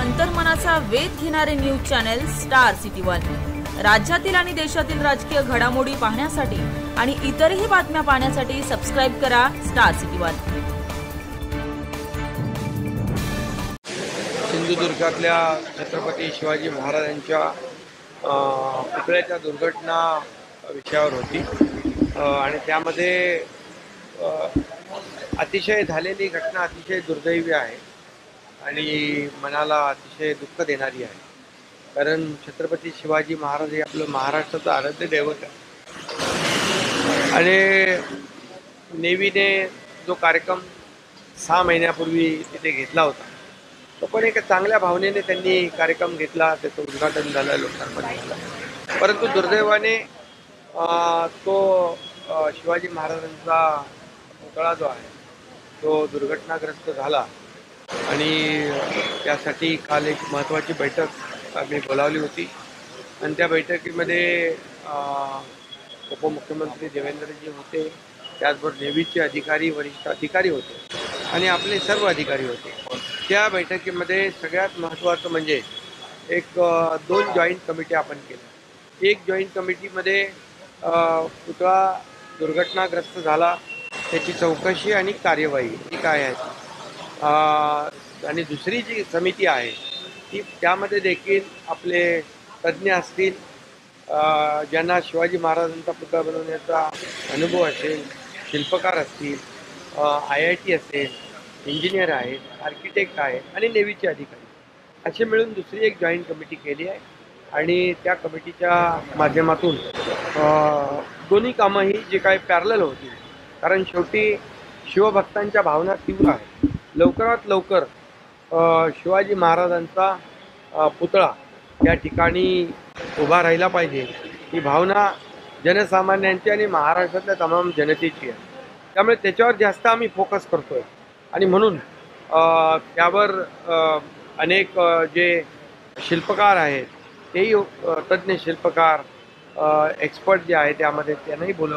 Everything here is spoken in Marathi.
अंतर्मनाचा वेध घेणारे news channel star city one. राज्यातील आणि देशातील राजकीय घडामोडी पाहण्यासाठी आणि इतरही बातम्या पाहण्यासाठी सबस्क्राइब करा स्टार सिटी वन। सिंधुदुर्गातल्या छत्रपती शिवाजी महाराजांच्या पुतळ्याच्या दुर्घटना विषयावर होती आणि त्यामध्ये अतिशय झालेली घटना अतिशय दुर्दैवी आहे आणि मनाला अतिशय दुःख देणारी आहे। कारण छत्रपती शिवाजी महाराज हे आपलं महाराष्ट्राचं आराध्य दैवत आहे आणि नेव्हीने जो कार्यक्रम 6 महिन्यापूर्वी तिथे घेतला होता तो पण एक चांगल्या भावनेने त्यांनी कार्यक्रम घेतला, त्याचं उद्घाटन झालं, लोकार्पण झालं। परंतु दुर्दैवाने तो शिवाजी महाराजांचा पुतळा जो आहे तो दुर्घटनाग्रस्त झाला आणि त्यासाठी काल एक महत्त्वाची बैठक आम्ही बोलावली होती आणि त्या बैठकीमध्ये उपमुख्यमंत्री देवेंद्रजी होते, त्याचबरोबर नेव्हीचे अधिकारी, वरिष्ठ अधिकारी होते आणि आपले सर्व अधिकारी होते। त्या बैठकीमध्ये सगळ्यात महत्त्वाचं म्हणजे एक 2 जॉईंट कमिटी आपण केल्या। एक जॉईंट कमिटीमध्ये पुतळा दुर्घटनाग्रस्त झाला त्याची चौकशी आणि कार्यवाही ही काय आहे आणि दुसरी जी समिती आहे ती त्यामध्ये देखील आपले तज्ज्ञ असतील, ज्यांना शिवाजी महाराजांचा पुतळा बनवण्याचा अनुभव असेल, शिल्पकार असतील, IIT असेल, इंजिनियर आहेत, आर्किटेक्ट आहेत आणि नेव्हीचे अधिकारी असे मिळून दुसरी एक जॉईंट कमिटी केली आहे आणि त्या कमिटीच्या माध्यमातून दोन्ही कामं ही जी काही पॅरलल होती, कारण शेवटी शिवभक्तांच्या भावना तीव्र आहेत। लवकरात लवकर शिवाजी महाराजांचा पुतळा या ठिकाणी उभा राहिला पाहिजे ही भावना जनसामान्यांची आणि महाराष्ट्रातल्या तमाम जनतेची आहे। त्यामुळे त्याच्यावर जास्त आम्ही फोकस करतोय आणि म्हणून त्यावर अनेक जे शिल्पकार आहेत तेही तज्ज्ञ शिल्पकार एक्सपर्ट जे आहेत त्यामध्ये त्यांनाही बोलवलं।